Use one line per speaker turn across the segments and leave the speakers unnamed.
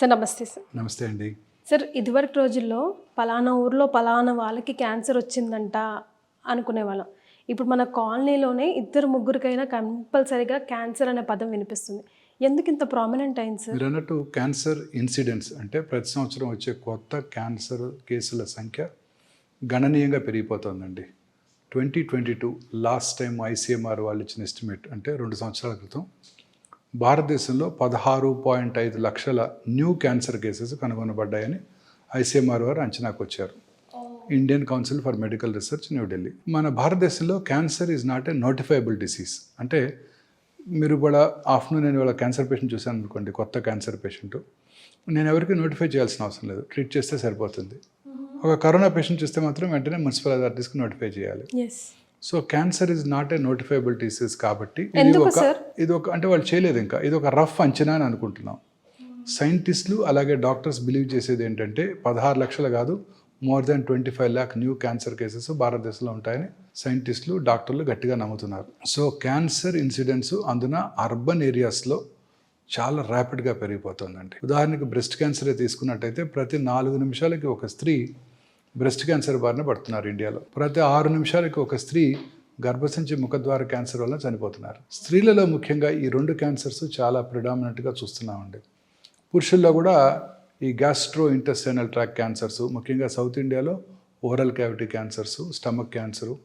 Sir నమస్తే sir.
నమస్తే అండి.
సార్ ఇదివరకు రోజుల్లో పలానా ఊర్లో పలానా వాళ్ళకి క్యాన్సర్ వచ్చిందంట అనుకునేవాళ్ళం. ఇప్పుడు మన కాలనీలోనే ఇద్దరు ముగ్గురికైనా కంపల్సరీగా క్యాన్సర్ అనే పదం వినిపిస్తుంది. ఎందుకు ఇంత ప్రామినెంట్ అయింది సార్?
మీరు అన్నట్టు క్యాన్సర్ ఇన్సిడెంట్స్ అంటే ప్రతి సంవత్సరం వచ్చే కొత్త క్యాన్సర్ కేసుల సంఖ్య గణనీయంగా పెరిగిపోతుందండి. 2022 లాస్ట్ టైం ICMR వాళ్ళు ఇచ్చిన ఎస్టిమేట్ అంటే 2 సంవత్సరాల క్రితం భారతదేశంలో 16.5 లక్షల న్యూ క్యాన్సర్ కేసెస్ కనుగొనబడ్డాయని ICMR వారు అంచనాకు వచ్చారు. Indian council for medical research, New Delhi. మన భారతదేశంలో cancer is not a notifiable disease. అంటే మీరు కూడా ఆఫ్టర్నూన్ నేను ఇవాళ క్యాన్సర్ పేషెంట్ చూశాను అనుకోండి, కొత్త క్యాన్సర్ పేషెంట్, నేను ఎవరికి నోటిఫై చేయాల్సిన అవసరం లేదు, ట్రీట్ చేస్తే సరిపోతుంది. ఒక కరోనా పేషెంట్ చూస్తే మాత్రం వెంటనే మున్సిపల్ అథారిటీస్కి నోటిఫై చేయాలి. So cancer is not a notifiable disease కాబట్టి ఇది ఒక అంటే వాళ్ళు చేయలేదు, ఇంకా ఇది ఒక రఫ్ అంచనా అని అనుకుంటున్నాం. సైంటిస్టులు అలాగే డాక్టర్స్ బిలీవ్ చేసేది ఏంటంటే 16 లక్షలు కాదు, more than 25 lakh new cancer cases భారతదేశంలో ఉంటాయని సైంటిస్టులు డాక్టర్లు గట్టిగా నమ్ముతున్నారు. సో క్యాన్సర్ ఇన్సిడెంట్స్ అందున అర్బన్ ఏరియాస్లో చాలా ర్యాపిడ్గా పెరిగిపోతుందండి. ఉదాహరణకి బ్రెస్ట్ క్యాన్సరే తీసుకున్నట్టయితే ప్రతి 4 నిమిషాలకి ఒక స్త్రీ బ్రెస్ట్ క్యాన్సర్ బారిన పడుతున్నారు ఇండియాలో. ప్రతి 6 నిమిషాలకి ఒక స్త్రీ గర్భసంచి ముఖద్వార క్యాన్సర్ వల్ల చనిపోతున్నారు. స్త్రీలలో ముఖ్యంగా ఈ 2 క్యాన్సర్స్ చాలా ప్రిడామినెంట్గా చూస్తున్నామండి. పురుషుల్లో కూడా ఈ గ్యాస్ట్రో ఇంటెస్టైనల్ ట్రాక్ క్యాన్సర్స్, ముఖ్యంగా సౌత్ ఇండియాలో oral cavity cancers, stomach cancer,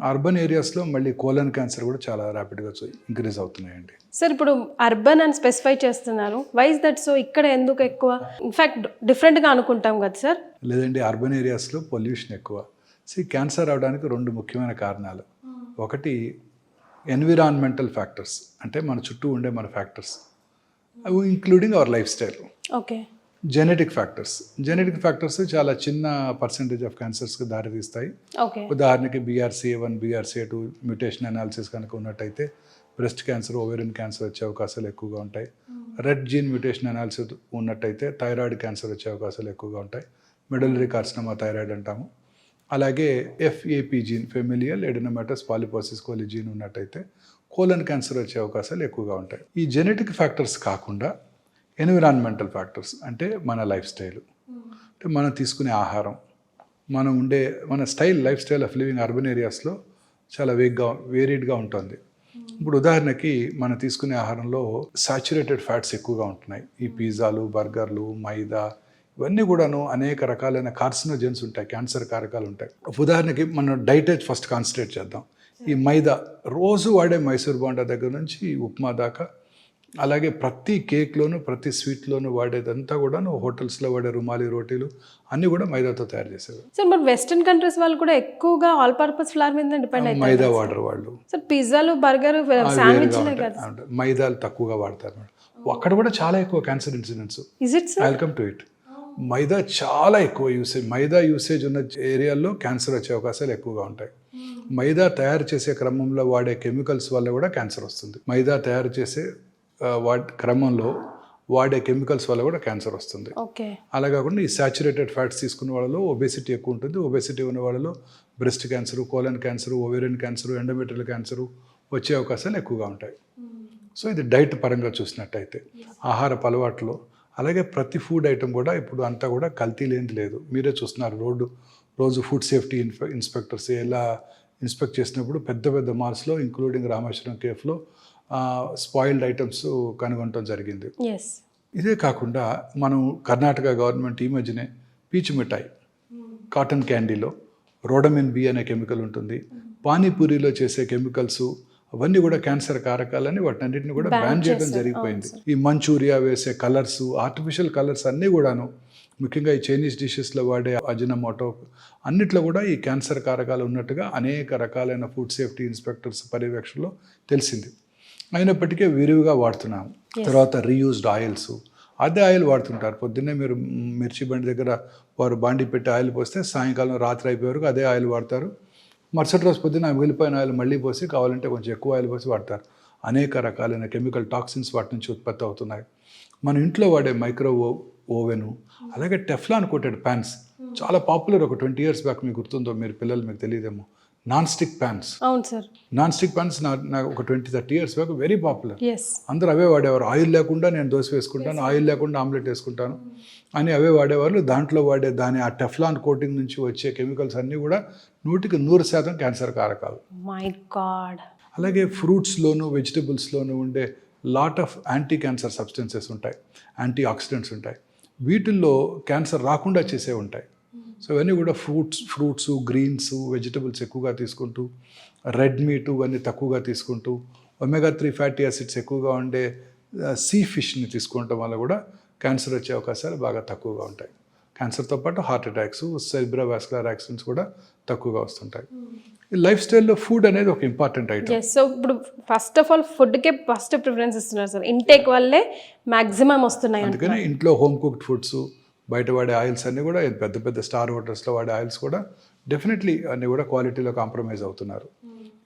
urban ఏరియాస్లో మళ్ళీ కోలన్ క్యాన్సర్ కూడా చాలా ర్యాపిడ్గా ఇంక్రీజ్ అవుతున్నాయండి.
సార్ ఇప్పుడు అర్బన్ అని స్పెసిఫై చేస్తున్నారు, వైజ్ దట్? సో ఇక్కడ ఎందుకు ఎక్కువ? ఇన్ఫ్యాక్ట్ డిఫరెంట్గా అనుకుంటాం కదా సార్.
లేదండి, అర్బన్ ఏరియాస్లో పొల్యూషన్ ఎక్కువ. క్యాన్సర్ రావడానికి 2 ముఖ్యమైన కారణాలు. ఒకటి ఎన్విరాన్మెంటల్ ఫ్యాక్టర్స్, అంటే మన చుట్టూ ఉండే మన ఫ్యాక్టర్స్, అవి including our life style.
Okay.
Genetic factors చాలా చిన్న పర్సెంటేజ్ ఆఫ్ క్యాన్సర్స్కి దారితీస్తాయి. ఉదాహరణకి BRCA1, BRCA2 మ్యూటేషన్ అనాలిసిస్ కనుక ఉన్నట్టయితే బ్రెస్ట్ క్యాన్సర్, ఓవేరియన్ క్యాన్సర్ వచ్చే అవకాశాలు ఎక్కువగా ఉంటాయి. రెడ్ జీన్ మ్యూటేషన్ అనాలిసిస్ ఉన్నట్టయితే థైరాయిడ్ క్యాన్సర్ వచ్చే అవకాశాలు ఎక్కువగా ఉంటాయి. మెడలరీ కార్సినోమా థైరాయిడ్ అంటాము. అలాగే FAP gene, familial adenomatous polyposis coli gene ఉన్నట్టయితే కోలన్ క్యాన్సర్ వచ్చే అవకాశాలు ఎక్కువగా ఉంటాయి. ఈ జెనెటిక్ ఫ్యాక్టర్స్ కాకుండా ఎన్విరాన్మెంటల్ ఫ్యాక్టర్స్ అంటే మన లైఫ్ స్టైల్, అంటే మనం తీసుకునే ఆహారం, మన lifestyle of living urban ఏరియాస్లో చాలా వేరీడ్గా ఉంటుంది. ఇప్పుడు ఉదాహరణకి మనం తీసుకునే ఆహారంలో సాచురేటెడ్ ఫ్యాట్స్ ఎక్కువగా ఉంటున్నాయి. ఈ పిజ్జాలు, బర్గర్లు, మైదా, ఇవన్నీ కూడాను అనేక రకాలైన కార్సినోజెన్స్ ఉంటాయి, క్యాన్సర్ కారకాలు ఉంటాయి. ఉదాహరణకి మనం డైట్ ఫస్ట్ కాన్సన్ట్రేట్ చేద్దాం. ఈ మైదా రోజు వాడే మైసూర్ బోండా దగ్గర నుంచి ఉప్మా దాకా, అలాగే ప్రతి కేక్లోను ప్రతి స్వీట్లోను వాడేదంతా కూడాను హోటల్స్లో వాడే రుమాలి రోటీలు అన్నీ కూడా మైదాతో తయారు చేసేవి.
సార్ మరి వెస్టర్న్ కంట్రీస్ వాళ్ళు కూడా ఎక్కువగా ఆల్ పర్పస్ ఫ్లవర్ మీద డిపెండ్ అవుతారు.
మైదా వాడరు వాళ్ళు.
సార్ పిజ్జాలు, బర్గర్, శాండ్విచ్లే కదా,
మైదాలు తక్కువగా వాడతారు మేడం. అక్కడ కూడా చాలా ఎక్కువ cancer incidents. Welcome to it. మైదా చాలా ఎక్కువ మైదా యూసేజ్ ఉన్న ఏరియాల్లో క్యాన్సర్ వచ్చే అవకాశాలు ఎక్కువగా ఉంటాయి. మైదా తయారు చేసే క్రమంలో వాడే కెమికల్స్ వల్ల కూడా క్యాన్సర్ వస్తుంది. మైదా తయారు చేసే క్రమంలో వాడే కెమికల్స్ వల్ల కూడా క్యాన్సర్ వస్తుంది. అలా కాకుండా ఈ సాచురేటెడ్ ఫ్యాట్స్ తీసుకున్న వాళ్ళలో ఒబేసిటీ ఎక్కువ ఉంటుంది. ఒబేసిటీ ఉన్న వాళ్ళలో breast cancer, colon cancer, ovarian cancer, endometrial cancer వచ్చే అవకాశాలు ఎక్కువగా ఉంటాయి. సో ఇది డైట్ పరంగా చూసినట్టయితే ఆహారపు అలవాట్లో, అలాగే ప్రతి ఫుడ్ ఐటమ్ కూడా ఇప్పుడు అంతా కూడా కల్తీ లేనిది లేదు. మీరే చూస్తున్నారు, రోజు ఫుడ్ సేఫ్టీ ఇన్స్పెక్టర్స్ ఎలా ఇన్స్పెక్ట్ చేసినప్పుడు పెద్ద పెద్ద మాల్స్లో ఇంక్లూడింగ్ రామేశ్వరం కేఫ్లో స్పాయిల్డ్ ఐటమ్స్ కనుగొనడం జరిగింది. ఇదే కాకుండా మనం కర్ణాటక గవర్నమెంట్ ఈ మధ్యనే పీచు మిఠాయి, కాటన్ క్యాండీలో రోడమిన్ B అనే కెమికల్ ఉంటుంది. పానీపూరిలో చేసే కెమికల్స్ అవన్నీ కూడా క్యాన్సర్ కారకాలని వాటినన్నింటిని కూడా బ్యాన్ చేయడం జరిగిపోయింది. ఈ మంచూరియా వేసే కలర్స్, ఆర్టిఫిషియల్ కలర్స్ అన్నీ కూడాను, ముఖ్యంగా ఈ చైనీస్ డిషెస్లో వాడే అజినమోటో అన్నిట్లో కూడా ఈ క్యాన్సర్ కారకాలు ఉన్నట్టుగా అనేక రకాలైన ఫుడ్ సేఫ్టీ ఇన్స్పెక్టర్స్ పర్యవేక్షణలో తెలిసింది. అయినప్పటికీ విరివిగా వాడుతున్నాము. తర్వాత రీయూజ్డ్ ఆయిల్స్, అదే ఆయిల్ వాడుతుంటారు. పొద్దున్నే మీరు మిర్చి బండి దగ్గర వారు బాండి పెట్టి ఆయిల్ పోస్తే సాయంకాలం రాత్రి అయిపోయే వరకు అదే ఆయిల్ వాడతారు. మరుసటి రోజు పొద్దున్న మిగిలిపోయిన ఆయిల్ మళ్ళీ పోసి, కావాలంటే కొంచెం ఎక్కువ ఆయిల్ పోసి వాడతారు. అనేక రకాలైన కెమికల్ టాక్సిన్స్ వాటి నుంచి ఉత్పత్తి అవుతున్నాయి. మన ఇంట్లో వాడే మైక్రో ఓవెను, అలాగే టెఫ్లాన్ కోటెడ్ ప్యాన్స్ చాలా పాపులర్. ఒక 20 years బ్యాక్ మీకు గుర్తుందో, మీరు పిల్లలు మీకు తెలియదేమో, నాన్ స్టిక్ ప్యాన్స్.
అవును సార్.
నాన్ స్టిక్ ప్యాన్స్ నాకు ఒక 20-30 years back very popular.
Yes.
అందరూ అవే వాడేవారు. ఆయిల్ లేకుండా నేను దోశ వేసుకుంటాను, ఆయిల్ లేకుండా ఆమ్లెట్ వేసుకుంటాను అని అవే వాడేవాళ్ళు. దాంట్లో వాడే ఆ టెఫ్లాన్ కోటింగ్ నుంచి వచ్చే కెమికల్స్ అన్నీ కూడా 100% క్యాన్సర్ కారకాలు.
My God.
అలాగే ఫ్రూట్స్లోను వెజిటబుల్స్లోను ఉండే lot of anti cancer substances ఉంటాయి, యాంటీ ఆక్సిడెంట్స్ ఉంటాయి. వీటిల్లో క్యాన్సర్ రాకుండా చేసే ఉంటాయి. సో ఇవన్నీ కూడా ఫ్రూట్స్ గ్రీన్స్ వెజిటబుల్స్ ఎక్కువగా తీసుకుంటూ, రెడ్ మీట్ ఇవన్నీ తక్కువగా తీసుకుంటూ, ఒమేగా-3 ఫ్యాటీ యాసిడ్స్ ఎక్కువగా ఉండే సీ ఫిష్ని తీసుకోవటం వల్ల కూడా క్యాన్సర్ వచ్చే అవకాశాలు బాగా తక్కువగా ఉంటాయి. క్యాన్సర్తో పాటు హార్ట్ అటాక్స్, సెరిబ్రోవాస్కులర్ యాక్సిడెంట్స్ కూడా తక్కువగా వస్తుంటాయి. ఈ లైఫ్ స్టైల్లో ఫుడ్ అనేది ఒక ఇంపార్టెంట్ ఐటమ్.
సో ఇప్పుడు ఫస్ట్ ఆఫ్ ఆల్ ఫుడ్కే ఫస్ట్ ప్రిఫరెన్స్ ఇస్తున్నారు సార్. ఇంటేక్ వల్లే మ్యాక్సిమం వస్తున్నాయి.
అందుకని ఇంట్లో హోమ్ కుక్డ్ ఫుడ్స్, బయట వాడే ఆయిల్స్ అన్నీ కూడా పెద్ద పెద్ద స్టార్ హోటల్స్లో వాడే ఆయిల్స్ కూడా డెఫినెట్లీ అన్నీ కూడా క్వాలిటీలో కాంప్రమైజ్ అవుతున్నారు.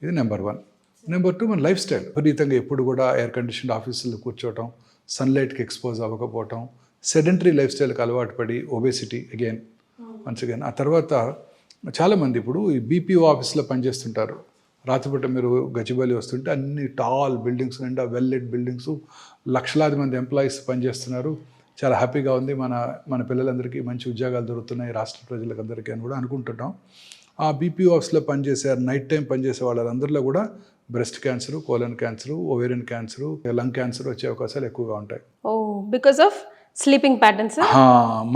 ఇది నెంబర్ 1. నెంబర్ 2 మన లైఫ్ స్టైల్. విపరీతంగా ఎప్పుడు కూడా ఎయిర్ కండిషన్డ్ ఆఫీసుల్లో కూర్చోవటం, సన్లైట్కి ఎక్స్పోజ్ అవ్వకపోవటం, సెడెంటరీ లైఫ్ స్టైల్కి అలవాటు పడి ఒబేసిటీ వన్స్ అగైన్. ఆ తర్వాత చాలామంది ఇప్పుడు ఈ బీపీఓ ఆఫీస్లో పనిచేస్తుంటారు. రాత్రిపూట మీరు గచ్చిబౌలి వస్తుంటే అన్ని టాల్ బిల్డింగ్స్ నిండా వెల్ లెట్ బిల్డింగ్స్, లక్షలాది మంది ఎంప్లాయీస్ పనిచేస్తున్నారు. చాలా హ్యాపీగా ఉంది, మన పిల్లలందరికీ మంచి ఉద్యోగాలు దొరుకుతున్నాయి రాష్ట్ర ప్రజలకు అందరికీ అని కూడా అనుకుంటున్నాం. ఆ బీపీఓ ఆఫీస్లో పనిచేసే నైట్ టైం పనిచేసే వాళ్ళందరిలో కూడా breast cancer, colon cancer, ovarian cancer, lung cancer వచ్చే అవకాశాలు ఎక్కువగా ఉంటాయి.
Because of sleeping patterns.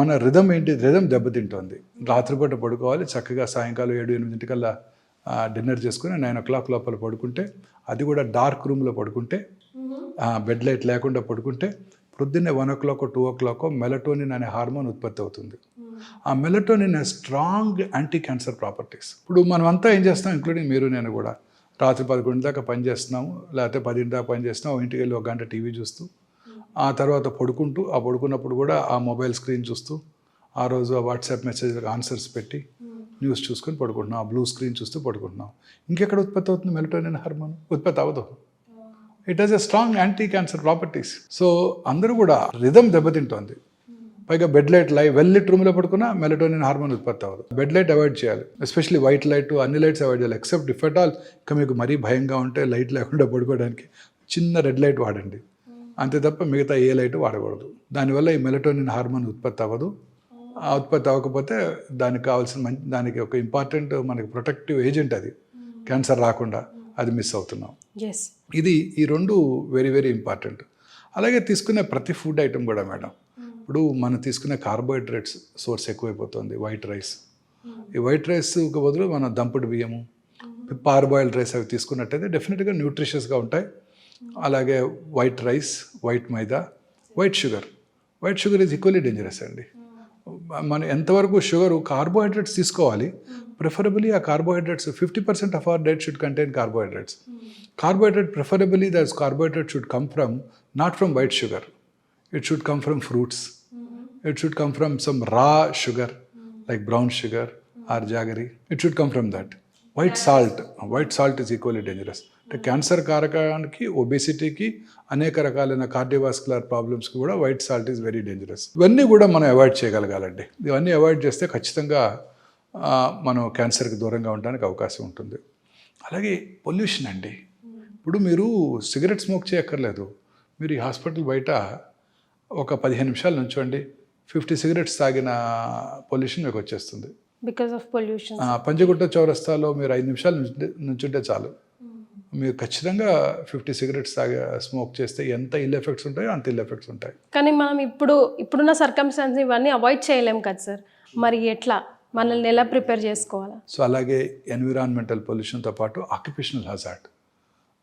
మన రిథం దెబ్బతింటుంది. రాత్రిపూట పడుకోవాలి, చక్కగా సాయంకాలం 7-8 డిన్నర్ చేసుకుని 9 o'clock లోపల పడుకుంటే, అది కూడా డార్క్ రూమ్లో పడుకుంటే, బెడ్ లైట్ లేకుండా పడుకుంటే పొద్దున్నే 1 o'clock 2 o'clock మెలటోనిన్ అనే హార్మోన్ ఉత్పత్తి అవుతుంది. ఆ melatonin strong anti cancer properties. ఇప్పుడు మనం అంతా ఏం చేస్తాం, ఇంక్లూడింగ్ మీరు నేను కూడా, రాత్రి 11 దాకా పని చేస్తున్నాము, లేకపోతే 10 దాకా పని చేస్తున్నాము, ఇంటికి వెళ్ళి 1 గంట టీవీ చూస్తూ, ఆ తర్వాత పడుకున్నప్పుడు కూడా ఆ మొబైల్ స్క్రీన్ చూస్తూ, ఆ రోజు ఆ వాట్సాప్ మెసేజ్లకు ఆన్సర్స్ పెట్టి న్యూస్ చూసుకొని పడుకుంటున్నాం, ఆ బ్లూ స్క్రీన్ చూస్తూ పడుకుంటున్నాం. ఇంకెక్కడ ఉత్పత్తి అవుతుంది మెలటోనిన్ హార్మోన్? ఉత్పత్తి అవ్వదు. It has a strong anti cancer properties. So అందరూ కూడా రిథం దెబ్బతింటోంది. పైగా బెడ్ లైట్ వెల్ లైట్ రూమ్లో పడుకున్నా మెలటోనిన్ హార్మోన్ ఉత్పత్తి అవ్వదు. బెడ్ లైట్ అవాయిడ్ చేయాలి, ఎస్పెషల్లీ వైట్ లైట్, అన్ని లైట్స్ అవాయిడ్ చేయాలి. ఎక్సెప్ట్ ఇఫ్ ఎట్ ఆల్ ఇంకా మీకు మరీ భయంగా ఉంటే లైట్ లేకుండా పడుకోవడానికి చిన్న రెడ్ లైట్ వాడండి, అంతే తప్ప మిగతా ఏ లైట్ వాడకూడదు. దానివల్ల ఈ మెలటోనిన్ హార్మోన్ ఉత్పత్తి అవ్వదు. ఆ ఉత్పత్తి అవ్వకపోతే దానికి కావాల్సిన దానికి ఒక ఇంపార్టెంట్ మనకి ప్రొటెక్టివ్ ఏజెంట్, అది క్యాన్సర్ రాకుండా, అది మిస్ అవుతున్నాం. ఇది ఈ 2 వెరీ వెరీ ఇంపార్టెంట్. అలాగే తీసుకునే ప్రతి ఫుడ్ ఐటమ్ కూడా మేడం, ఇప్పుడు మనం తీసుకునే కార్బోహైడ్రేట్స్ సోర్స్ ఎక్కువైపోతుంది. వైట్ రైస్, ఈ వైట్ రైస్కి బదులు మన దంపుడు బియ్యము, పార్బాయిల్డ్ రైస్ అవి తీసుకున్నట్టయితే డెఫినెట్గా న్యూట్రిషియస్గా ఉంటాయి. అలాగే white rice, white maida, white sugar is equally dangerous అండి. మనం ఎంతవరకు కార్బోహైడ్రేట్స్ తీసుకోవాలి, ప్రిఫరబుల్లీ ఆ carbohydrates 50% of our diet should contain carbohydrates. Carbohydrate, preferably that carbohydrate should come from, not from white sugar. It should come from fruits. It should come from some raw sugar, like brown sugar or jaggery. It should come from that. White salt is equally dangerous. Cancer కారకానికి, ఒబేసిటీకి, అనేక రకాలైన cardiovascular ప్రాబ్లమ్స్కి కూడా white salt is very dangerous. ఇవన్నీ కూడా మనం avoid చేయగలగాలండి. ఇవన్నీ అవాయిడ్ చేస్తే ఖచ్చితంగా మనం క్యాన్సర్కి దూరంగా ఉండడానికి అవకాశం ఉంటుంది. అలాగే పొల్యూషన్ అండి. ఇప్పుడు మీరు సిగరెట్ స్మోక్ చేయక్కర్లేదు, మీరు ఈ హాస్పిటల్ బయట ఒక 15 నిమిషాలు నుంచోండి, 50 సిగరెట్స్ తాగిన పొల్యూషన్ మీకు వచ్చేస్తుంది.
Because of pollution.
పంజగుట్ట చౌరస్తాలో మీరు 5 నిమిషాలు నుంచుంటే చాలు, మీరు ఖచ్చితంగా 50 సిగరెట్స్ స్మోక్ చేస్తే ఎంత ఇల్ ఎఫెక్ట్స్ ఉంటాయో అంత ఇల్ ఎఫెక్ట్స్ ఉంటాయి.
కానీ మనం ఇప్పుడున్న సర్కమ్స్టాన్స్ ఇవన్నీ అవాయిడ్ చేయలేం కదా సార్, మరి ఎట్లా మనల్ని ఎలా ప్రిపేర్ చేసుకోవాలా?
సో అలాగే ఎన్విరాన్మెంటల్ పొల్యూషన్తో పాటు ఆక్యుపేషనల్ హజార్డ్.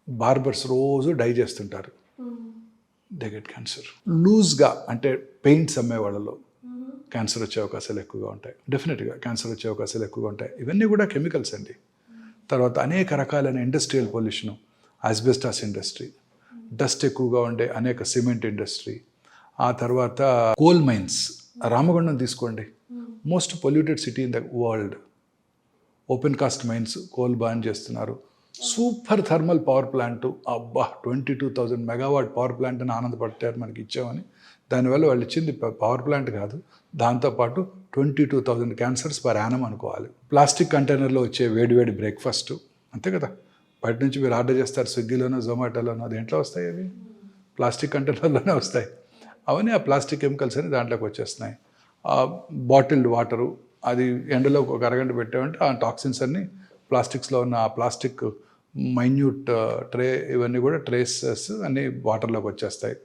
బార్బర్స్ రోజు డై చేస్తుంటారు, దే గెట్ క్యాన్సర్. లూజ్గా అంటే పెయింట్స్ అమ్మే వాళ్ళలో క్యాన్సర్ వచ్చే అవకాశాలు ఎక్కువగా ఉంటాయి. డెఫినెట్గా క్యాన్సర్ వచ్చే అవకాశాలు ఎక్కువగా ఉంటాయి. ఇవన్నీ కూడా కెమికల్స్ అండి. తర్వాత అనేక రకాలైన industrial pollution, asbestos industry, dust ఎక్కువగా ఉండే అనేక సిమెంట్ ఇండస్ట్రీ, ఆ తర్వాత కోల్ మైన్స్. రామగుండం తీసుకోండి, most polluted city in the world. Open cast mines, coal burn చేస్తున్నారు. సూపర్ థర్మల్ పవర్ ప్లాంట్, అబ్బా 22,000 మెగావాట్ పవర్ ప్లాంట్ అని ఆనందపడతారు మనకి ఇచ్చామని. దానివల్ల వాళ్ళు ఇచ్చింది పవర్ ప్లాంట్ కాదు, దాంతోపాటు 22,000 క్యాన్సర్స్ పర్ యానం అనుకోవాలి. ప్లాస్టిక్ కంటైనర్లో వచ్చే వేడివేడి బ్రేక్ఫాస్ట్ అంతే కదా, బయట నుంచి మీరు ఆర్డర్ చేస్తారు స్విగ్గీలోనో జొమాటోలోనో, దేంట్లో వస్తాయి అవి? ప్లాస్టిక్ కంటైనర్లోనే వస్తాయి. అవన్నీ ఆ ప్లాస్టిక్ కెమికల్స్ అని దాంట్లోకి వచ్చేస్తున్నాయి. బాటిల్డ్ వాటరు అది ఎండలో ఒక అరగంట పెట్టామంటే ఆ టాక్సిన్స్ అన్నీ ప్లాస్టిక్స్లో ఉన్న ఆ ప్లాస్టిక్ మైన్యూట్ ట్రే ఇవన్నీ కూడా ట్రేసెస్ అన్నీ వాటర్లోకి వచ్చేస్తాయి.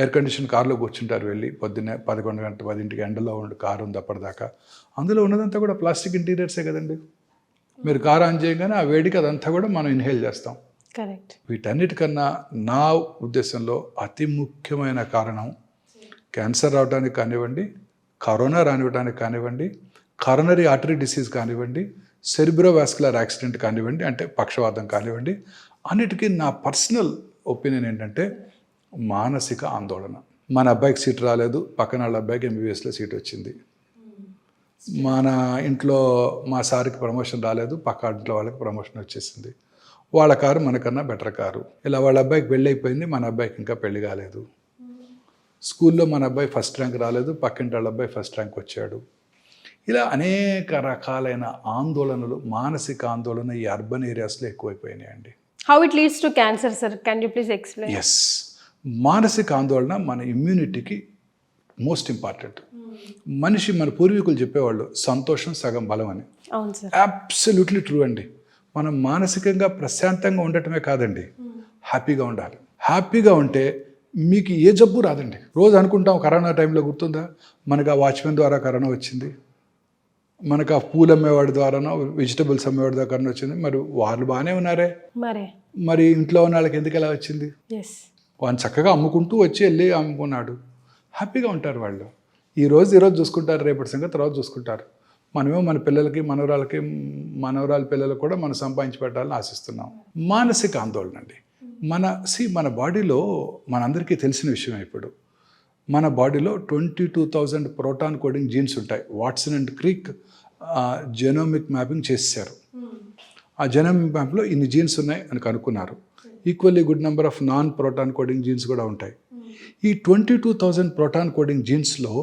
ఎయిర్ కండిషన్ కార్లో కూర్చుంటారు వెళ్ళి పొద్దున్నే 11 గంటల 10 ఎండలో ఉండి కారు ఉంది అప్పటిదాకా, అందులో ఉన్నదంతా కూడా ప్లాస్టిక్ ఇంటీరియర్సే కదండి. మీరు కారు ఆన్ చేయగానే ఆ వేడికి అదంతా కూడా మనం ఇన్హేల్ చేస్తాం.
కరెక్ట్.
వీటన్నిటికన్నా నా ఉద్దేశంలో అతి ముఖ్యమైన కారణం క్యాన్సర్ రావడానికి కానివ్వండి, కరోనా రానివ్వడానికి కానివ్వండి, కరోనరీ ఆర్టరీ డిసీజ్ కానివ్వండి, సెరిబ్రోవాస్కులర్ యాక్సిడెంట్ కానివ్వండి, అంటే పక్షవాతం కానివ్వండి, అన్నిటికీ నా పర్సనల్ ఒపీనియన్ ఏంటంటే మానసిక ఆందోళన. మన అబ్బాయికి సీట్ రాలేదు, పక్కన వాళ్ళ అబ్బాయికి MBBSలో సీట్ వచ్చింది. మన ఇంట్లో మా సార్కి ప్రమోషన్ రాలేదు, పక్క ఇంట్లో వాళ్ళకి ప్రమోషన్ వచ్చేసింది. వాళ్ళ కారు మనకన్నా బెటర్ కారు. ఇలా వాళ్ళ అబ్బాయికి పెళ్ళి అయిపోయింది, మన అబ్బాయికి ఇంకా పెళ్లి కాలేదు. స్కూల్లో మన అబ్బాయి ఫస్ట్ ర్యాంక్ రాలేదు, పక్కింటి వాళ్ళ అబ్బాయి ఫస్ట్ ర్యాంక్ వచ్చాడు. ఇలా అనేక రకాలైన ఆందోళనలు, మానసిక ఆందోళన ఈ అర్బన్ ఏరియాస్లో ఎక్కువైపోయినాయండి.
How it leads to cancer sir, can you please explain?
Yes, మానసిక ఆందోళన మన ఇమ్యూనిటీకి మోస్ట్ ఇంపార్టెంట్. మనిషి, మన పూర్వీకులు చెప్పేవాళ్ళు సంతోషం సగం బలం అని.
అవును సార్,
అబ్సల్యూట్లీ ట్రూ అండి. మనం మానసికంగా ప్రశాంతంగా ఉండటమే కాదండి, హ్యాపీగా ఉండాలి. హ్యాపీగా ఉంటే మీకు ఏ జబ్బు రాదండి. రోజు అనుకుంటాం కరోనా టైంలో గుర్తుందా, మనకు ఆ వాచ్మెన్ ద్వారా కరోనా వచ్చింది, మనకు ఆ పూలు అమ్మేవాడి ద్వారానో వెజిటబుల్స్ అమ్మేవాడి ద్వారా కరోనా వచ్చింది. మరి వాళ్ళు బాగానే ఉన్నారే, మరి ఇంట్లో ఉన్న వాళ్ళకి ఎందుకు ఎలా వచ్చింది? వాళ్ళు చక్కగా అమ్ముకుంటూ వచ్చి వెళ్ళి అమ్ముకున్నాడు, హ్యాపీగా ఉంటారు వాళ్ళు. ఈరోజు చూసుకుంటారు, రేపటి సంగతి తర్వాత చూసుకుంటారు. మనమేమో మన పిల్లలకి, మనవరాల పిల్లలకు కూడా మనం సంపాదించి పెట్టాలని ఆశిస్తున్నాం. మానసిక ఆందోళన అండి. మన బాడీలో మనందరికీ తెలిసిన విషయం, ఇప్పుడు మన బాడీలో 22,000 ప్రోటాన్ కోడింగ్ జీన్స్ ఉంటాయి. Watson and Crick genomic mapping చేశారు. ఆ జెనోమిక్ మ్యాప్లో ఇన్ని జీన్స్ ఉన్నాయి అని కనుక్కున్నారు. Equally good number of non proton coding jeans కూడా ఉంటాయి. ఈ 22,000 ప్రోటాన్ కోడింగ్ జీన్స్లో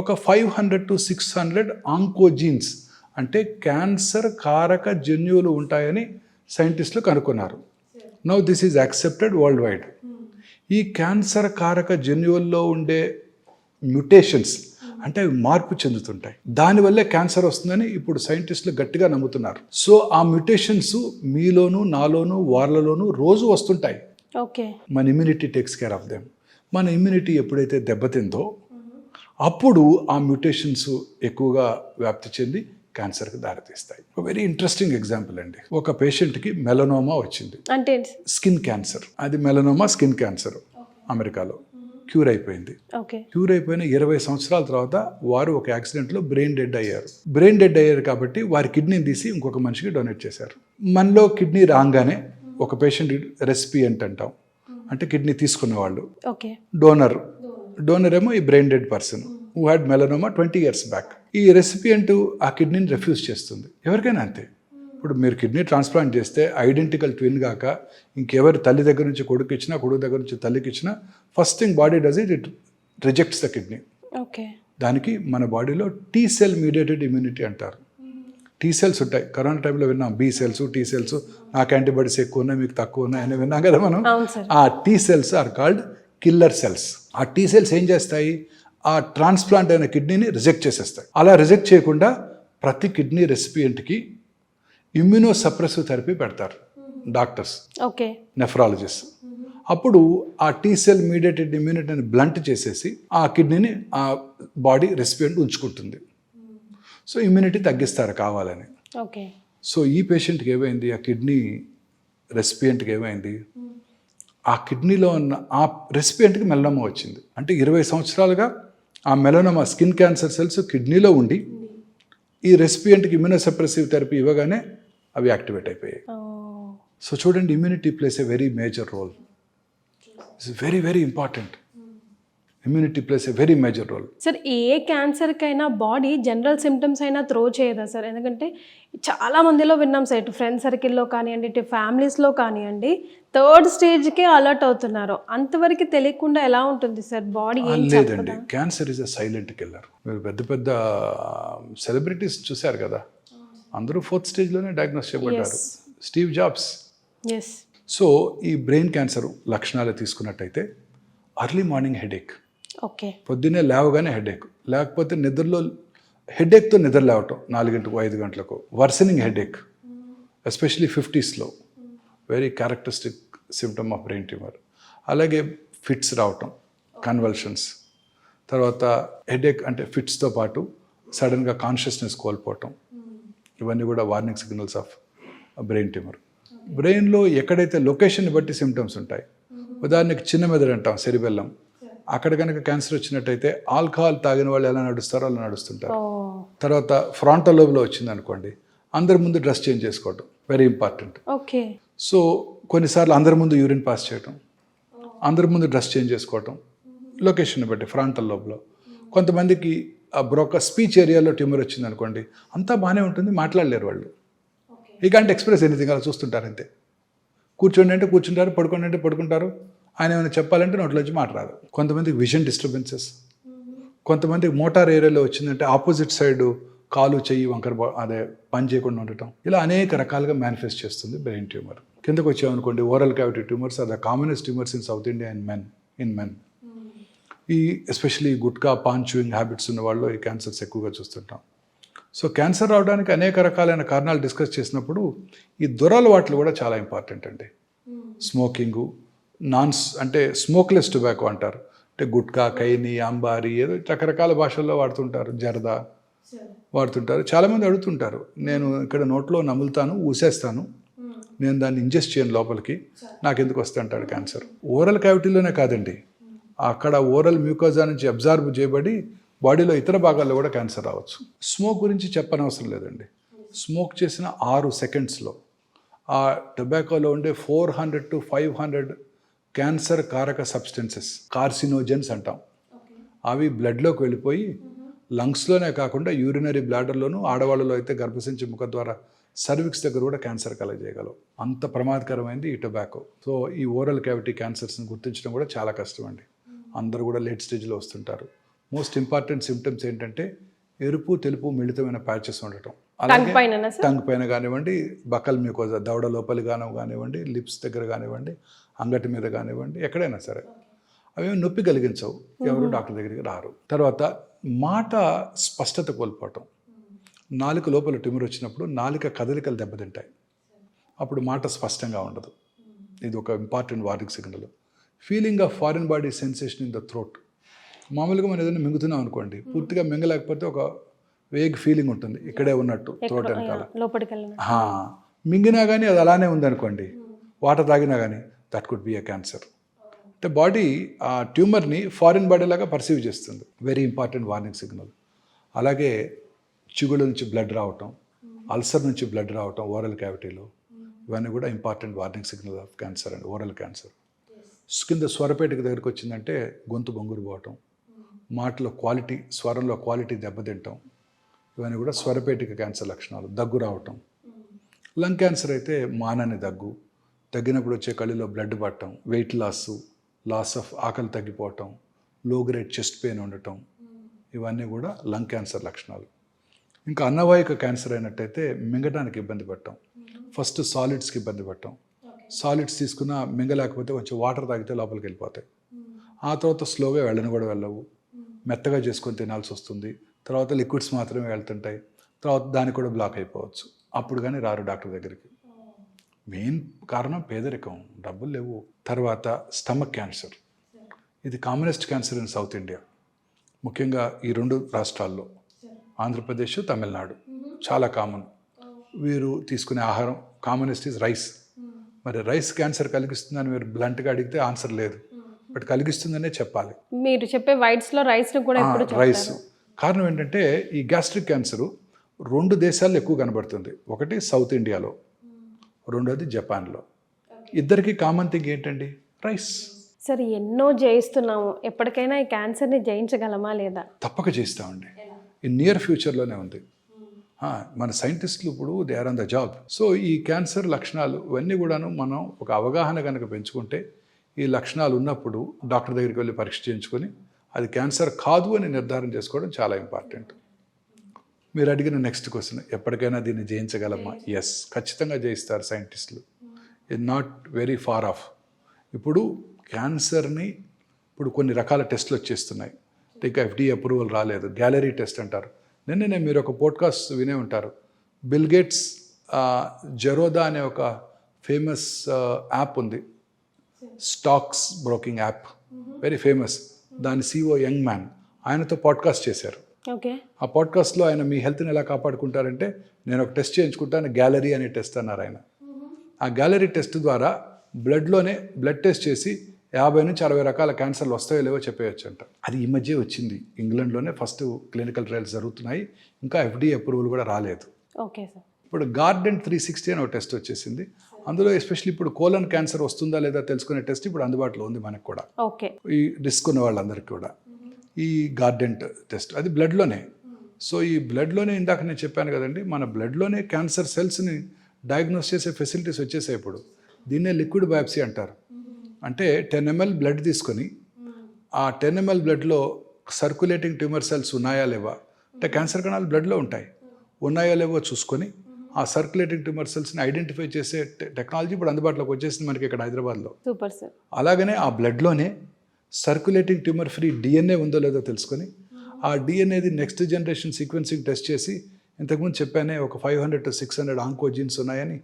ఒక 500 to 600 ఆంకోజీన్స్, అంటే క్యాన్సర్ కారక జన్యువులు ఉంటాయని సైంటిస్టులు కనుక్కున్నారు. Now this is accepted world wide. ఈ క్యాన్సర్ కారక జన్యువుల్లో ఉండే మ్యుటేషన్స్, అంటే అవి మార్పు చెందుతుంటాయి, దానివల్లే క్యాన్సర్ వస్తుందని ఇప్పుడు సైంటిస్టులు గట్టిగా నమ్ముతున్నారు. సో ఆ మ్యుటేషన్స్ మీలోను, నాలోను, వాళ్ళలోనూ రోజు వస్తుంటాయి.
ఓకే,
మన immunity takes care of them. మన ఇమ్యూనిటీ ఎప్పుడైతే దెబ్బతిందో అప్పుడు ఆ మ్యుటేషన్స్ ఎక్కువగా వ్యాప్తి చెంది క్యాన్సర్కి దారితీస్తాయి. ఒక వెరీ ఇంట్రెస్టింగ్ ఎగ్జాంపుల్ అండి. ఒక పేషెంట్కి మెలనోమా వచ్చింది, అంటే స్కిన్ క్యాన్సర్. అది మెలనోమా స్కిన్ క్యాన్సర్. అమెరికాలో క్యూర్ అయిపోయింది. క్యూర్ అయిపోయిన 20 సంవత్సరాల తర్వాత వారు ఒక యాక్సిడెంట్లో బ్రెయిన్ డెడ్ అయ్యారు కాబట్టి వారి కిడ్నీని తీసి ఇంకొక మనిషికి డొనేట్ చేశారు. మనలో కిడ్నీ రాగానే ఒక పేషెంట్ రెసిపియంట్ అంటాం, అంటే కిడ్నీ తీసుకున్న వాళ్ళు. డోనర్ ఏమో ఈ brain dead person who had melanoma 20 years back. ఈ రెసిపియంట్ ఆ కిడ్నీని రిఫ్యూజ్ చేస్తుంది. ఎవరికైనా అంతే. ఇప్పుడు మీరు కిడ్నీ ట్రాన్స్ప్లాంట్ చేస్తే ఐడెంటికల్ ట్విన్ కాక ఇంకెవరి తల్లి దగ్గర నుంచి కొడుకు ఇచ్చినా, కొడుకు దగ్గర నుంచి తల్లికి ఇచ్చినా, first thing body does it rejects the kidney. దానికి మన బాడీలో T cell మీడియేటెడ్ ఇమ్యూనిటీ అంటారు. T cells ఉంటాయి. కరోనా టైంలో విన్నాం B cells, T cells, నాకు యాంటీబాడీస్ ఎక్కువ ఉన్నాయి, మీకు తక్కువ ఉన్నాయి అని విన్నాం కదా మనం. ఆ T cells are called killer cells. ఆ T cells ఏం చేస్తాయి, ఆ ట్రాన్స్ప్లాంట్ అయిన కిడ్నీని రిజెక్ట్ చేసేస్తాయి. అలా రిజెక్ట్ చేయకుండా ప్రతి కిడ్నీ రెసిపియంట్కి ఇమ్యూనో సప్రెసివ్ థెరపీ పెడతారు డాక్టర్స్, నెఫ్రాలజిస్ట్. అప్పుడు ఆ T cell మీడియేటెడ్ ఇమ్యూనిటీని బ్లంట్ చేసేసి ఆ కిడ్నీని ఆ బాడీ రెసిపియంట్ ఉంచుకుంటుంది. సో ఇమ్యూనిటీ తగ్గిస్తారు కావాలని. సో ఈ పేషెంట్కి ఏమైంది, ఆ కిడ్నీ రెసిపియంట్కి ఏమైంది, ఆ కిడ్నీలో ఉన్న ఆ రెసిపియంట్కి మెలనోమా వచ్చింది. అంటే 20 సంవత్సరాలుగా ఆ మెలనోమా స్కిన్ క్యాన్సర్ సెల్స్ కిడ్నీలో ఉండి ఈ రెసిపియంట్కి ఇమ్యూనోసప్రెసివ్ థెరపీ ఇవ్వగానే అవి యాక్టివేట్ అయిపోయాయి. సో చూడండి, immunity plays a very major role. It's very very important. Immunity plays a very major role.
Sir ఏ క్యాన్సర్కైనా బాడీ జనరల్ సిమ్టమ్స్ అయినా త్రో చేయదా సార్? ఎందుకంటే చాలా మందిలో విన్నాం సార్, ఇటు ఫ్రెండ్ సర్కిల్లో కానివ్వండి, ఇటు ఫ్యామిలీస్లో కానివ్వండి, థర్డ్ స్టేజ్కే అలర్ట్ అవుతున్నారు. అంతవరకు తెలియకుండా ఎలా ఉంటుంది సార్ బాడీ?
లేదండి, cancer is a silent killer. మీరు పెద్ద పెద్ద సెలబ్రిటీస్ చూశారు కదా, అందరూ 4th స్టేజ్లోనే డయాగ్నోస్ చేయబడ్డారు. Steve Jobs. సో ఈ బ్రెయిన్ క్యాన్సర్ లక్షణాలు తీసుకున్నట్టయితే అర్లీ మార్నింగ్ హెడేక్,
ఓకే,
పొద్దున్నే లేవగానే హెడేక్, లేకపోతే నిద్రలో హెడేక్తో నిద్ర లేవటం 4 గంటలకు 5 గంటలకు, వర్సనింగ్ హెడేక్ ఎస్పెషలీ 50sలో very characteristic symptom of brain tumour. అలాగే ఫిట్స్ రావటం, కన్వల్షన్స్, తర్వాత హెడేక్ అంటే ఫిట్స్తో పాటు సడన్గా కాన్షియస్నెస్ కోల్పోవటం, ఇవన్నీ కూడా warning signals of brain tumour. బ్రెయిన్లో ఎక్కడైతే లొకేషన్ బట్టి సిమ్టమ్స్ ఉంటాయి, ఉదాహరణకి చిన్న మెదడు అంటాం, సెరిబెల్లం, అక్కడ కనుక క్యాన్సర్ వచ్చినట్టయితే ఆల్కహాల్ తాగిన వాళ్ళు ఎలా నడుస్తారో అలా నడుస్తుంటారు. తర్వాత ఫ్రాంటల్ లోబ్లో వచ్చింది అనుకోండి, అందరి ముందు డ్రెస్ చేంజ్ చేసుకోవటం వెరీ ఇంపార్టెంట్.
ఓకే.
సో కొన్నిసార్లు అందరి ముందు యూరిన్ పాస్ చేయటం, అందరి ముందు డ్రెస్ చేంజ్ చేసుకోవటం, లొకేషన్ బట్టి ఫ్రాంటల్ లోబ్లో. కొంతమందికి ఆ స్పీచ్ ఏరియాలో ట్యూమర్ వచ్చింది అనుకోండి, అంతా బాగానే ఉంటుంది, మాట్లాడలేరు వాళ్ళు, ఈ కాంట్ ఎక్స్ప్రెస్ ఎనీథింగ్, అలా చూస్తుంటారు అంతే. కూర్చోండి అంటే కూర్చుంటారు, పడుకోండి అంటే పడుకుంటారు, ఆయన ఏమైనా చెప్పాలంటే నోట్లోంచి మాట రాదు. కొంతమందికి విజన్ డిస్టర్బెన్సెస్, కొంతమందికి మోటార్ ఏరియాలో వచ్చిందంటే ఆపోజిట్ సైడ్ కాలు చెయ్యి వంకర అదే పని చేయకుండా ఉండటం, ఇలా అనేక రకాలుగా మేనిఫెస్ట్ చేస్తుంది బ్రెయిన్ ట్యూమర్. కిందకు వచ్చామనుకోండి, oral cavity tumours are the commonest tumours in South India in men. ఈ especially gutka, paan chewing habits ఉన్న వాళ్ళు ఈ క్యాన్సర్స్ ఎక్కువగా చూస్తుంటాం. సో క్యాన్సర్ రావడానికి అనేక రకాలైన కారణాలు డిస్కస్ చేసినప్పుడు ఈ దురలవాట్లు కూడా చాలా ఇంపార్టెంట్ అండి. స్మోకింగు, అంటే స్మోక్లెస్ టొబాకో అంటారు, అంటే గుట్కా, కైని, అంబారి, ఏదో రకరకాల భాషల్లో వాడుతుంటారు, జర్దా వాడుతుంటారు. చాలామంది అడుగుతుంటారు, నేను ఇక్కడ నోట్లో నములుతాను, ఊసేస్తాను, నేను దాన్ని ఇంజెస్ట్ చేయను లోపలికి, నాకు ఎందుకు వస్తే అంటాడు క్యాన్సర్. ఓరల్ క్యావిటీలోనే కాదండి, అక్కడ ఓరల్ మ్యూకోజా నుంచి అబ్జార్బ్ చేయబడి బాడీలో ఇతర భాగాల్లో కూడా క్యాన్సర్ రావచ్చు. స్మోక్ గురించి చెప్పనవసరం లేదండి. స్మోక్ చేసిన 6 సెకండ్స్లో ఆ టొబాకోలో ఉండే 400 to 500 క్యాన్సర్ కారక సబ్స్టెన్సెస్, కార్సినోజెన్స్ అంటాం, అవి బ్లడ్లోకి వెళ్ళిపోయి లంగ్స్లోనే కాకుండా యూరినరీ బ్లాడర్లోను, ఆడవాళ్ళలో అయితే గర్భసంచి ముఖ ద్వారా సర్విక్స్ దగ్గర కూడా క్యాన్సర్ కలగజేయగలవు. అంత ప్రమాదకరమైంది ఈ టొబాకో. సో ఈ ఓరల్ క్యావిటీ క్యాన్సర్స్ని గుర్తించడం కూడా చాలా కష్టం అండి. అందరూ కూడా లేట్ స్టేజ్లో వస్తుంటారు. మోస్ట్ ఇంపార్టెంట్ సిమ్టమ్స్ ఏంటంటే ఎరుపు, తెలుపు, మిళితమైన ప్యాచెస్ ఉండటం, అలాగే టంగ్ పైన కానివ్వండి, బకల్ మ్యూకోజా దవడ లోపలి కానివ్వండి, లిప్స్ దగ్గర కానివ్వండి, అంగటి మీద కానివ్వండి, ఎక్కడైనా సరే అవేమి నొప్పి కలిగించవు, ఎవరు డాక్టర్ దగ్గరికి రారు. తర్వాత మాట స్పష్టత కోల్పోవటం, నాలుక లోపల ట్యూమర్ వచ్చినప్పుడు నాలుక కదలికలు దెబ్బతింటాయి, అప్పుడు మాట స్పష్టంగా ఉండదు. ఇది ఒక important warning signal. Feeling of foreign body sensation in the throat, మామూలుగా మనం ఏదైనా మింగుతున్నాం అనుకోండి, పూర్తిగా మింగలేకపోతే ఒక వేగ్ ఫీలింగ్ ఉంటుంది, ఇక్కడే ఉన్నట్టు థ్రోట్ వెనకాల. మింగినా కానీ అది అలానే ఉందనుకోండి, వాటర్ తాగినా కానీ, that could be a cancer. అంటే బాడీ ఆ ట్యూమర్ని ఫారిన్ బాడీ లాగా పర్సీవ్ చేస్తుంది, వెరీ ఇంపార్టెంట్ వార్నింగ్ సిగ్నల్. అలాగే చిగుళ్ళ నుంచి బ్లడ్ రావటం, అల్సర్ నుంచి బ్లడ్ రావటం ఓరల్ క్యావిటీలో, ఇవన్నీ కూడా important warning signal off cancer అండి, ఓరల్ క్యాన్సర్. కింద స్వరపేటిక దగ్గరికి వచ్చిందంటే గొంతు బొంగురు పోవటం, మాటలో క్వాలిటీ, స్వరంలో క్వాలిటీ దెబ్బతింటాం, ఇవన్నీ కూడా స్వరపేటిక క్యాన్సర్ లక్షణాలు. దగ్గు రావటం, లంగ్ క్యాన్సర్ అయితే మానని దగ్గు, తగ్గినప్పుడు వచ్చే కళ్ళలో బ్లడ్ పట్టడం, వెయిట్ లాస్ ఆఫ్ ఆకలి తగ్గిపోవటం, లో గ్రేడ్ చెస్ట్ పెయిన్ ఉండటం, ఇవన్నీ కూడా లంగ్ క్యాన్సర్ లక్షణాలు. ఇంకా అన్నవాహిక క్యాన్సర్ అయినట్టయితే మింగడానికి ఇబ్బంది పడటం, ఫస్ట్ సాలిడ్స్కి ఇబ్బంది పడటం, సాలిడ్స్ తీసుకున్న మింగలేకపోతే కొంచెం వాటర్ తాగితే లోపలికి వెళ్ళిపోతాయి, ఆ తర్వాత స్లోగా వెళ్ళని కూడా వెళ్ళవు, మెత్తగా చేసుకొని తినాల్సి వస్తుంది, తర్వాత లిక్విడ్స్ మాత్రమే వెళ్తుంటాయి, తర్వాత దానికి కూడా బ్లాక్ అయిపోవచ్చు, అప్పుడు కానీ రారు డాక్టర్ దగ్గరికి. మెయిన్ కారణం పేదరికం, డబ్బులు లేవు. తర్వాత స్టమక్ క్యాన్సర్, ఇది commonest cancer in South India, ముఖ్యంగా ఈ 2 రాష్ట్రాల్లో, ఆంధ్రప్రదేశ్, తమిళనాడు చాలా కామన్. వీరు తీసుకునే ఆహారం కామనెస్ట్ ఈజ్ రైస్. మరి రైస్ క్యాన్సర్ కలిగిస్తుందని మీరు బ్లంట్గా అడిగితే ఆన్సర్ లేదు, బట్ కలిగిస్తుందనే చెప్పాలి.
మీరు చెప్పే వైట్స్లో రైస్ను కూడా
రైస్ కారణం ఏంటంటే ఈ గ్యాస్ట్రిక్ క్యాన్సరు 2 దేశాల్లో ఎక్కువ కనబడుతుంది. ఒకటి సౌత్ ఇండియాలో, రెండోది జపాన్లో. ఇద్దరికి కామన్ థింగ్ ఏంటండి? రైస్.
సరే ఎన్నో జయిస్తున్నాము, ఎప్పటికైనా ఈ క్యాన్సర్ని జయించగలమా లేదా?
తప్పక చేస్తామండి. ఈ నియర్ ఫ్యూచర్లోనే ఉంది. మన సైంటిస్టులు ఇప్పుడు they are on the job. So ఈ క్యాన్సర్ లక్షణాలు ఇవన్నీ కూడాను మనం ఒక అవగాహన కనుక పెంచుకుంటే, ఈ లక్షణాలు ఉన్నప్పుడు డాక్టర్ దగ్గరికి వెళ్ళి పరీక్ష చేయించుకొని అది క్యాన్సర్ కాదు అని నిర్ధారణ చేసుకోవడం చాలా ఇంపార్టెంట్. మీరు అడిగిన నెక్స్ట్ క్వశ్చన్, ఎప్పటికైనా దీన్ని జయించగలమా? ఎస్, ఖచ్చితంగా జయిస్తారు సైంటిస్టులు. It not very far off. ఇప్పుడు క్యాన్సర్ని ఇప్పుడు కొన్ని రకాల టెస్టులు వచ్చేస్తున్నాయి. ఇంకా FDA అప్రూవల్ రాలేదు. గ్యాలరీ టెస్ట్ అంటారు. నిన్ననే మీరు ఒక పోడ్కాస్ట్ వినే ఉంటారు. బిల్ గేట్స్ జెరోదా అనే ఒక ఫేమస్ యాప్ ఉంది, stocks broking app, very famous. దాని CEO యంగ్ మ్యాన్, ఆయనతో పాడ్కాస్ట్ చేశారు.
ఓకే.
ఆ పాడ్కాస్ట్లో ఆయన మీ హెల్త్ని ఎలా కాపాడుకుంటారంటే, నేను ఒక టెస్ట్ చేయించుకుంటాను, గ్యాలరీ అనే టెస్ట్ అన్నారు ఆయన. ఆ గ్యాలరీ టెస్ట్ ద్వారా బ్లడ్లోనే బ్లడ్ టెస్ట్ చేసి 50 నుంచి 60 రకాల క్యాన్సర్లు వస్తాయో లేవో చెప్పేయచ్చు అంట. అది ఈ మధ్య వచ్చింది. ఇంగ్లాండ్లోనే ఫస్ట్ క్లినికల్ ట్రయల్స్ జరుగుతున్నాయి. ఇంకా FDA అప్రూవల్ కూడా రాలేదు.
Okay sir.
ఇప్పుడు గార్డెన్ 360 అని ఒక టెస్ట్ వచ్చేసింది. అందులో ఎస్పెషల్లీ ఇప్పుడు కోలన్ క్యాన్సర్ వస్తుందా లేదా తెలుసుకునే టెస్ట్ ఇప్పుడు అందుబాటులో ఉంది మనకు కూడా.
ఓకే.
ఈ రిస్క్ ఉన్న వాళ్ళందరికీ కూడా ఈ గార్డెన్ టెస్ట్, అది బ్లడ్లోనే. సో ఈ బ్లడ్లోనే ఇందాక నేను చెప్పాను కదండి, మన బ్లడ్లోనే క్యాన్సర్ సెల్స్ని డయాగ్నోస్ చేసే ఫెసిలిటీస్ వచ్చేసాయి ఇప్పుడు. దీన్నే లిక్విడ్ బయాప్సీ అంటారు. అంటే 10 ml బ్లడ్ తీసుకొని ఆ 10 ml బ్లడ్లో సర్క్యులేటింగ్ ట్యూమర్ సెల్స్ ఉన్నాయా లేవా, అంటే క్యాన్సర్ కణాలు బ్లడ్లో ఉంటాయి, ఉన్నాయో లేవో చూసుకొని ఆ సర్క్యులేటింగ్ ట్యూమర్ సెల్స్ని ఐడెంటిఫై చేసే టెక్నాలజీ ఇప్పుడు అందుబాటులోకి వచ్చేసింది మనకి ఇక్కడ హైదరాబాద్లో.
Super sir.
అలాగనే ఆ బ్లడ్లోనే సర్క్యులేటింగ్ ట్యూమర్ ఫ్రీ DNA ఉందో లేదో తెలుసుకొని ఆ DNAది నెక్స్ట్ జనరేషన్ సీక్వెన్సింగ్ టెస్ట్ చేసి, ఇంతకుముందు చెప్పానే ఒక 500 to 600 ఆంకోజీన్స్ ఉన్నాయని,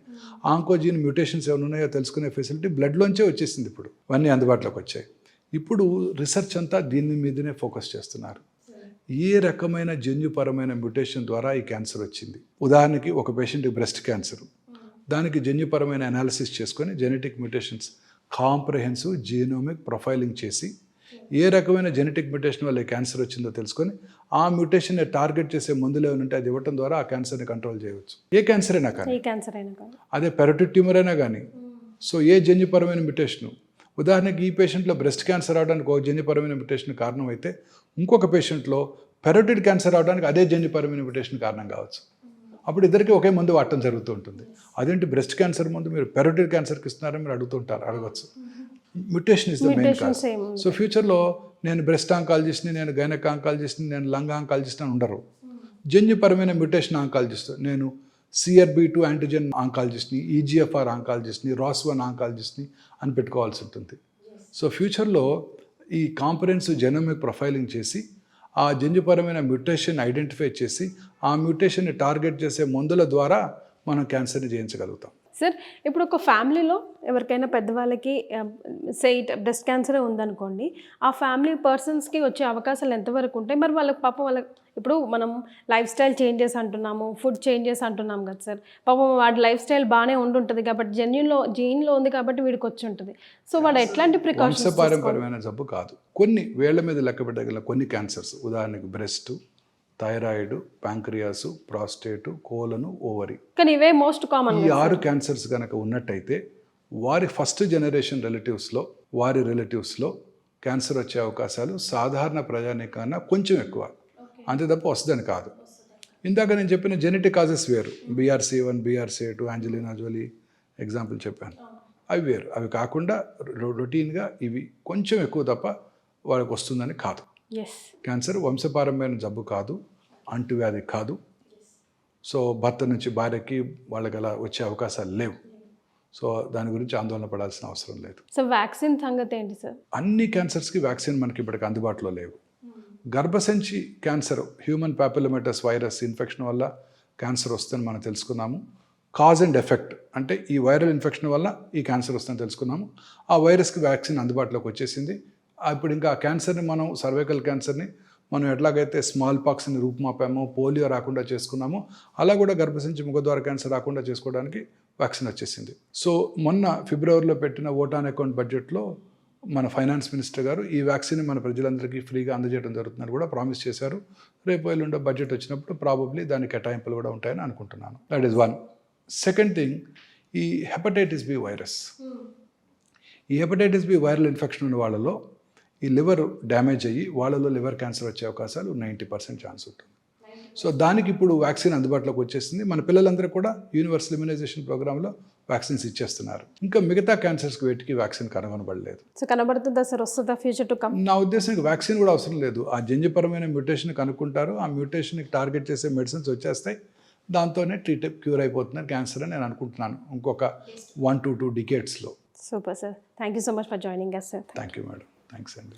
ఆంకోజీన్ మ్యూటేషన్స్ ఏమైనా ఉన్నాయో తెలుసుకునే ఫెసిలిటీ బ్లడ్లోంచే వచ్చేసింది. ఇప్పుడు ఇవన్నీ అందుబాటులోకి వచ్చాయి. ఇప్పుడు రిసెర్చ్ అంతా దీని మీదనే ఫోకస్ చేస్తున్నారు. ఏ రకమైన జన్యుపరమైన మ్యూటేషన్ ద్వారా ఈ క్యాన్సర్ వచ్చింది. ఉదాహరణకి ఒక పేషెంట్కి బ్రెస్ట్ క్యాన్సర్, దానికి జన్యుపరమైన అనాలిసిస్ చేసుకొని genetic mutations comprehensive genomic profiling చేసి ఏ రకమైన జెనెటిక్ మ్యూటేషన్ వల్ల క్యాన్సర్ వచ్చిందో తెలుసుకొని ఆ మ్యూటేషన్ని టార్గెట్ చేసే మందులు ఏమైనా ఉంటే అది ఇవ్వడం ద్వారా ఆ క్యాన్సర్ని కంట్రోల్ చేయవచ్చు. ఏ క్యాన్సర్ అయినా కానీ, అదే పెరోటిడ్ ట్యూమర్ అయినా కానీ. సో ఏ జన్యుపరమైన మ్యూటేషను, ఉదాహరణకి ఈ పేషెంట్లో బ్రెస్ట్ క్యాన్సర్ అవడానికి ఒక జన్యుపరమైన మ్యూటేషన్ కారణం అయితే, ఇంకొక పేషెంట్లో పెరోటిడ్ క్యాన్సర్ అవడానికి అదే జన్యుపరమైన మ్యూటేషన్ కారణం కావచ్చు. అప్పుడు ఇద్దరికి ఒకే మందు వాడటం జరుగుతూ ఉంటుంది. అదేంటి బ్రెస్ట్ క్యాన్సర్ ముందు మీరు పెరోటిడ్ క్యాన్సర్కి ఇస్తున్నారని మీరు అడగవచ్చు. Mutation is the main cause. So ఫ్యూచర్లో నేను బ్రెస్ట్ ఆంకాలజిస్ట్ని, నేను గైనక్ ఆంకాలజిస్ట్ని, నేను లంగ్ ఆంకాలజిస్ట్ అని ఉండరు. జన్యుపరమైన మ్యూటేషన్ ఆంకాలజిస్ట్, నేను CRB2 యాంటీజెన్ ఆంకాలజిస్ట్ని, EGFR ఆంకాలజిస్ట్ని, ROS1 ఆంకాలజిస్ట్ని అని పెట్టుకోవాల్సి ఉంటుంది. సో ఫ్యూచర్లో ఈ కాంప్రహెన్సివ్ జెనోమిక్ ప్రొఫైలింగ్ చేసి ఆ జన్యుపరమైన మ్యూటేషన్ ఐడెంటిఫై చేసి ఆ మ్యూటేషన్ని టార్గెట్ చేసే మందుల ద్వారా మనం క్యాన్సర్ని జయించగలుగుతాం.
సార్, ఇప్పుడు ఒక ఫ్యామిలీలో ఎవరికైనా పెద్దవాళ్ళకి బ్రెస్ట్ క్యాన్సరే ఉందనుకోండి, ఆ ఫ్యామిలీ పర్సన్స్కి వచ్చే అవకాశాలు ఎంతవరకు ఉంటాయి? మరి వాళ్ళకి పాపం ఇప్పుడు మనం లైఫ్ స్టైల్ చేంజెస్ అంటున్నాము, ఫుడ్ చేంజెస్ అంటున్నాం కదా సార్. పాపం వాడి లైఫ్ స్టైల్ బాగానే ఉంటుంటుంది కాబట్టి జీన్లో ఉంది కాబట్టి వీడికి వచ్చి ఉంటుంది. సో వాడు ఎట్లాంటి ప్రికాషన్స్?
వంశపారంపర్యమైన జబ్బు కాదు. కొన్ని వేళ్ల మీద లెక్క పెట్టగల కొన్ని క్యాన్సర్స్, ఉదాహరణకి బ్రెస్ట్, థైరాయిడ్, ప్యాంక్రియాస్, ప్రాస్టేట్, కోలను, ఓవరీ, కానీ
ఇవే మోస్ట్ కామన్.
ఈ 6 క్యాన్సర్స్ కనుక ఉన్నట్టయితే వారి ఫస్ట్ జనరేషన్ వారి రిలేటివ్స్లో క్యాన్సర్ వచ్చే అవకాశాలు సాధారణ ప్రజానీకన్నా కొంచెం ఎక్కువ, అంతే తప్ప వస్తుందని కాదు. ఇందాక నేను చెప్పిన జెనెటిక్ కాజెస్ వేరు, BRCA1, BRCA2, యాంజెలినా జోలీ ఎగ్జాంపుల్ చెప్పాను, అవి వేరు. అవి కాకుండా రొటీన్గా ఇవి కొంచెం ఎక్కువ తప్ప వాళ్ళకి వస్తుందని కాదు. క్యాన్సర్ వంశపారంపర్యమైన జబ్బు కాదు, అంటువ్యాధి కాదు. సో భర్త నుంచి భార్యకి వాళ్ళకి అలా వచ్చే అవకాశాలు లేవు. సో దాని గురించి ఆందోళన పడాల్సిన అవసరం లేదు.
సో వ్యాక్సిన్ సంగతి ఏంటి సార్?
అన్ని క్యాన్సర్స్కి వ్యాక్సిన్ మనకి ఇప్పటికి అందుబాటులో లేవు. గర్భసంచి క్యాన్సర్, హ్యూమన్ పాపిలోమేటస్ వైరస్ ఇన్ఫెక్షన్ వల్ల క్యాన్సర్ వస్తుందని మనం తెలుసుకున్నాము. కాజ్ అండ్ ఎఫెక్ట్ అంటే ఈ వైరల్ ఇన్ఫెక్షన్ వల్ల ఈ క్యాన్సర్ వస్తుందని తెలుసుకున్నాము. ఆ వైరస్కి వ్యాక్సిన్ అందుబాటులోకి వచ్చేసింది. ఇప్పుడు ఇంకా క్యాన్సర్ని మనం సర్వైకల్ క్యాన్సర్ని మనం ఎట్లాగైతే స్మాల్ పాక్స్ని రూపుమాపామో, పోలియో రాకుండా చేసుకున్నామో, అలా కూడా గర్భసంచి ముఖద్వార క్యాన్సర్ రాకుండా చేసుకోవడానికి వ్యాక్సిన్ వచ్చేసింది. సో మొన్న ఫిబ్రవరిలో పెట్టిన ఓటాన్ అకౌంట్ బడ్జెట్లో మన ఫైనాన్స్ మినిస్టర్ గారు ఈ వ్యాక్సిన్ మన ప్రజలందరికీ ఫ్రీగా అందజేయడం జరుగుతుందని కూడా ప్రామిస్ చేశారు. రేపు ఎల్లుండో బడ్జెట్ వచ్చినప్పుడు ప్రాబబ్లీ దాని కేటాయింపులు కూడా ఉంటాయని అనుకుంటున్నాను. That is one. Second thing, ఈ హెపటైటిస్ B వైరస్. ఈ హెపటైటిస్ బి వైరల్ ఇన్ఫెక్షన్ ఉన్న వాళ్ళలో ఈ లివర్ డ్యామేజ్ అయ్యి వాళ్ళలో లివర్ క్యాన్సర్ వచ్చే అవకాశాలు 90% ఛాన్స్ ఉంటుంది. సో దానికి ఇప్పుడు వ్యాక్సిన్ అందుబాటులోకి వచ్చేసింది. మన పిల్లలందరూ కూడా యూనివర్సల్ ఇమ్యునైజేషన్ ప్రోగ్రాంలో వ్యాక్సిన్స్ ఇచ్చేస్తున్నారు. ఇంకా మిగతా క్యాన్సర్స్కి వీటికి వ్యాక్సిన్ కనుగొనబడలేదు.
సో కనబడుతుందా సార్, వస్తుందా ఫ్యూచర్ టు కమ్?
నా ఉద్దేశానికి వ్యాక్సిన్ కూడా అవసరం లేదు. ఆ జన్యుపరమైన మ్యూటేషన్ కనుక్కుంటారు, ఆ మ్యూటేషన్కి టార్గెట్ చేసే మెడిసిన్స్ వచ్చేస్తాయి, దాంతోనే క్యూర్ అయిపోతున్నారు క్యాన్సర్ అని నేను అనుకుంటున్నాను ఇంకొక 1 to 2 decades.
Super sir, thank you so much for joining us sir.
Thank you madam, thanks అండి.